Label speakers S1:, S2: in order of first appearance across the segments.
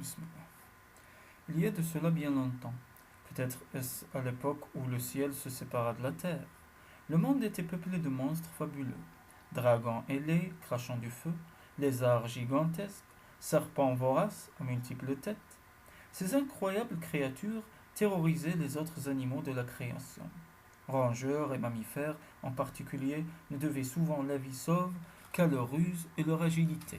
S1: Bismillah. Il y a de cela bien longtemps, peut-être est-ce à l'époque où le ciel se sépara de la terre. Le monde était peuplé de monstres fabuleux, dragons ailés crachant du feu, lézards gigantesques, serpents voraces à multiples têtes. Ces incroyables créatures terrorisaient les autres animaux de la création. Rongeurs et mammifères en particulier ne devaient souvent la vie sauve qu'à leur ruse et leur agilité.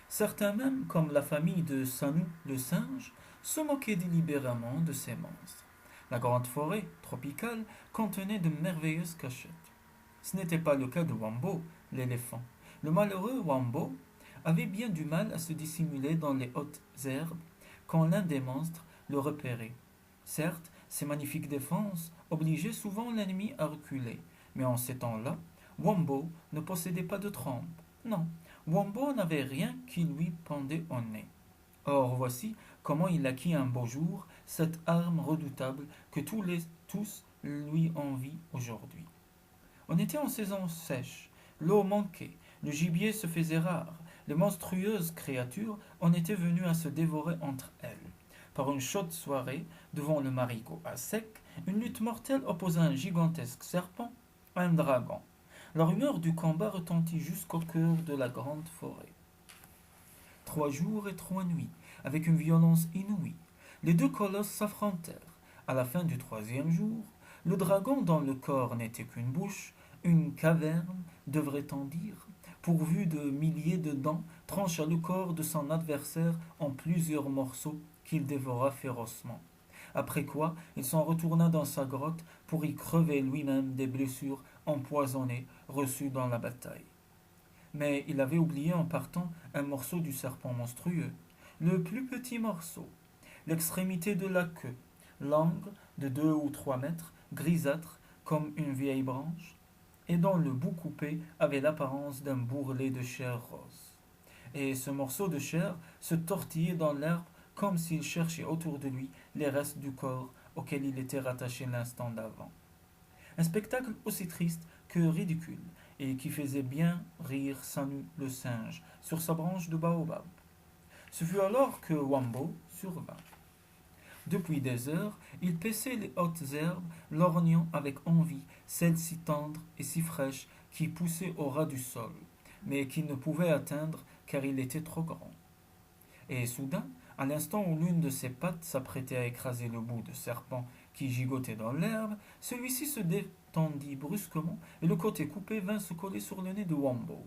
S1: Certains même, comme la famille de Sanou le singe, se moquaient délibérément de ces monstres. La grande forêt tropicale contenait de merveilleuses cachettes. Ce n'était pas le cas de Wambo, l'éléphant. Le malheureux Wambo avait bien du mal à se dissimuler dans les hautes herbes quand l'un des monstres le repérait. Certes, ces magnifiques défenses obligeaient souvent l'ennemi à reculer, mais en ces temps-là, Wambo ne possédait pas de trompe. Non, Wambo n'avait rien qui lui pendait au nez. Or voici comment il acquit un beau jour cette arme redoutable que tous lui envient aujourd'hui. On était en saison sèche, l'eau manquait, le gibier se faisait rare, les monstrueuses créatures en étaient venues à se dévorer entre elles. Par une chaude soirée, devant le marigot à sec, une lutte mortelle opposa un gigantesque serpent à un dragon. La rumeur du combat retentit jusqu'au cœur de la grande forêt. 3 jours et 3 nuits, avec une violence inouïe, les deux colosses s'affrontèrent. À la fin du troisième jour, le dragon dont le corps n'était qu'une bouche, une caverne, devrait-on dire, pourvue de milliers de dents, trancha le corps de son adversaire en plusieurs morceaux qu'il dévora férocement. Après quoi, il s'en retourna dans sa grotte pour y crever lui-même des blessures empoisonnées reçues dans la bataille. Mais il avait oublié en partant un morceau du serpent monstrueux, le plus petit morceau, l'extrémité de la queue, longue de 2 ou 3 mètres, grisâtre comme une vieille branche, et dont le bout coupé avait l'apparence d'un bourrelet de chair rose. Et ce morceau de chair se tortillait dans l'herbe comme s'il cherchait autour de lui les restes du corps auquel il était rattaché l'instant d'avant. Un spectacle aussi triste que ridicule, et qui faisait bien rire Sanu le singe sur sa branche de baobab. Ce fut alors que Wambo survint. Depuis des heures, il paissait les hautes herbes, lorgnant avec envie celles si tendres et si fraîches qui poussaient au ras du sol, mais qu'il ne pouvait atteindre car il était trop grand. Et soudain, à l'instant où l'une de ses pattes s'apprêtait à écraser le bout de serpent qui gigotait dans l'herbe, celui-ci se détendit brusquement et le côté coupé vint se coller sur le nez de Wambo.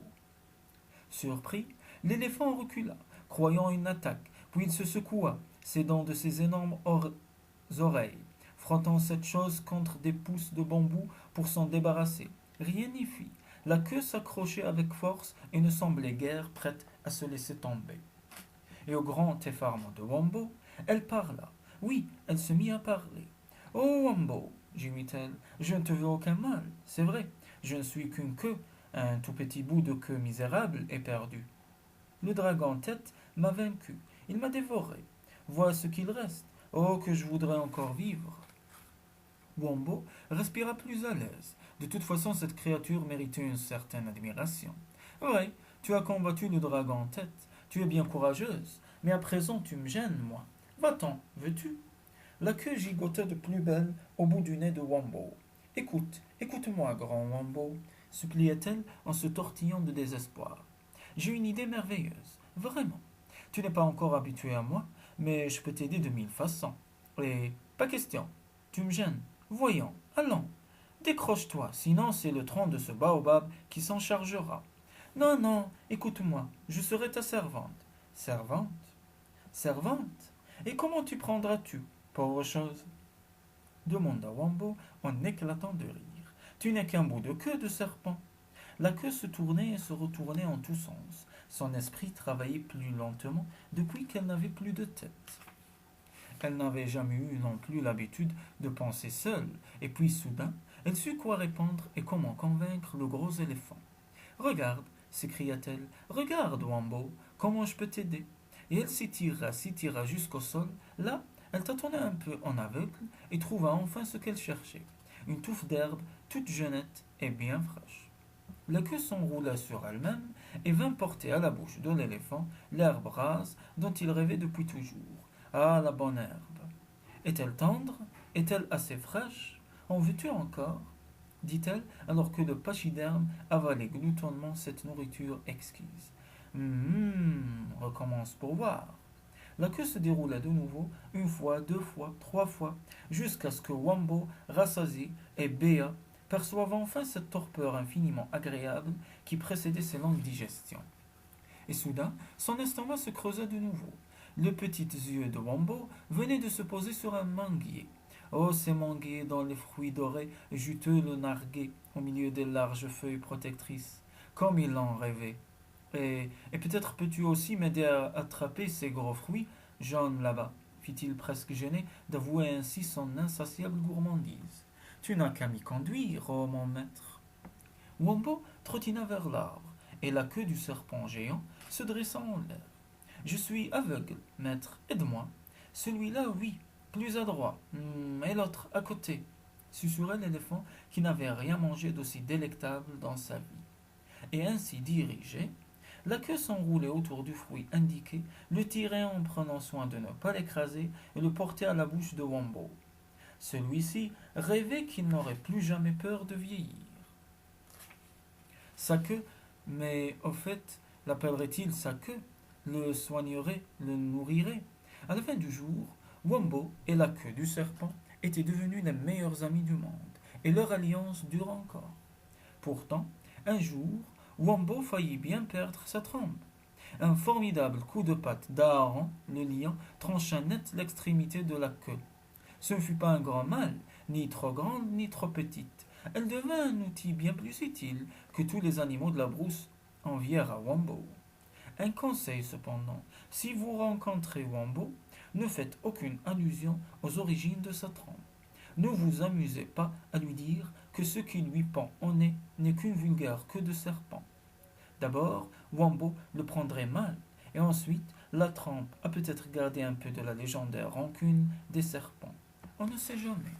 S1: Surpris, l'éléphant recula, croyant une attaque, puis il se secoua, ses dents de ses énormes oreilles, frottant cette chose contre des pousses de bambou pour s'en débarrasser. Rien n'y fit. La queue s'accrochait avec force et ne semblait guère prête à se laisser tomber. Et au grand effarement de Wambo, elle parla. Oui, elle se mit à parler. Oh Wambo, gémit-elle, je ne te veux aucun mal, c'est vrai. Je ne suis qu'une queue, un tout petit bout de queue misérable et perdu. Le dragon-tête m'a vaincu, il m'a dévoré. Vois ce qu'il reste. Oh, que je voudrais encore vivre. Wambo respira plus à l'aise. De toute façon, cette créature méritait une certaine admiration. Oui, tu as combattu le dragon-tête. Tu es bien courageuse. Mais à présent, tu me gênes, moi. Va-t'en, veux-tu? La queue gigotait de plus belle au bout du nez de Wambo. Écoute, écoute-moi, grand Wambo, suppliait-elle en se tortillant de désespoir. J'ai une idée merveilleuse, vraiment. Tu n'es pas encore habitué à moi, mais je peux t'aider de 1000 façons. Et pas question, tu me gênes. Voyons, allons, décroche-toi, sinon c'est le tronc de ce baobab qui s'en chargera. Non, non, écoute-moi, je serai ta servante. Servante? Servante? Et comment t'y prendras-tu, pauvre chose? Demanda Wambo en éclatant de rire. Tu n'es qu'un bout de queue de serpent. La queue se tournait et se retournait en tous sens. Son esprit travaillait plus lentement depuis qu'elle n'avait plus de tête. Elle n'avait jamais eu non plus l'habitude de penser seule, et puis soudain, elle sut quoi répondre et comment convaincre le gros éléphant. Regarde, s'écria-t-elle, regarde, Wambo, comment je peux t'aider. Et elle s'étira jusqu'au sol. Là, elle tâtonna un peu en aveugle et trouva enfin ce qu'elle cherchait. Une touffe d'herbe toute jeunette et bien fraîche. La queue s'enroula sur elle-même et vint porter à la bouche de l'éléphant l'herbe rase dont il rêvait depuis toujours. Ah, la bonne herbe! Est-elle tendre? Est-elle assez fraîche? En veux-tu encore? Dit-elle, alors que le pachyderme avalait gloutonnement cette nourriture exquise. Recommence pour voir. La queue se déroula de nouveau, une fois, deux fois, trois fois, jusqu'à ce que Wambo, rassasié et béat, perçoive enfin cette torpeur infiniment agréable qui précédait ses longues digestions. Et soudain, son estomac se creusa de nouveau. Les petits yeux de Wambo venaient de se poser sur un manguier. Oh, ces manguiers dont les fruits dorés et juteux le narguaient au milieu des larges feuilles protectrices, comme il en rêvait. Et peut-être peux-tu aussi m'aider à attraper ces gros fruits jaunes là-bas, fit-il presque gêné d'avouer ainsi son insatiable gourmandise. Tu n'as qu'à m'y conduire, oh mon maître. Wombo trottina vers l'arbre, et la queue du serpent géant se dressa en l'air. Je suis aveugle, maître, aide-moi. Celui-là, oui, plus adroit, et l'autre à côté, susurrait l'éléphant qui n'avait rien mangé d'aussi délectable dans sa vie. Et ainsi dirigé, la queue s'enroulait autour du fruit indiqué, le tirait en prenant soin de ne pas l'écraser et le portait à la bouche de Wombo. Celui-ci rêvait qu'il n'aurait plus jamais peur de vieillir. Sa queue, mais au fait, l'appellerait-il sa queue? Le soignerait, le nourrirait? À la fin du jour, Wombo et la queue du serpent étaient devenus les meilleurs amis du monde, et leur alliance dure encore. Pourtant, un jour, Wombo faillit bien perdre sa trempe. Un formidable coup de patte d'Aaron, le lion, trancha net l'extrémité de la queue. Ce ne fut pas un grand mal, ni trop grande, ni trop petite. Elle devint un outil bien plus utile que tous les animaux de la brousse envièrent à Wombo. Un conseil cependant, si vous rencontrez Wombo, ne faites aucune allusion aux origines de sa trempe. Ne vous amusez pas à lui dire que ce qui lui pend au nez n'est qu'une vulgaire queue de serpent. D'abord, Wombo le prendrait mal, et ensuite, la trempe a peut-être gardé un peu de la légendaire rancune des serpents. On ne sait jamais.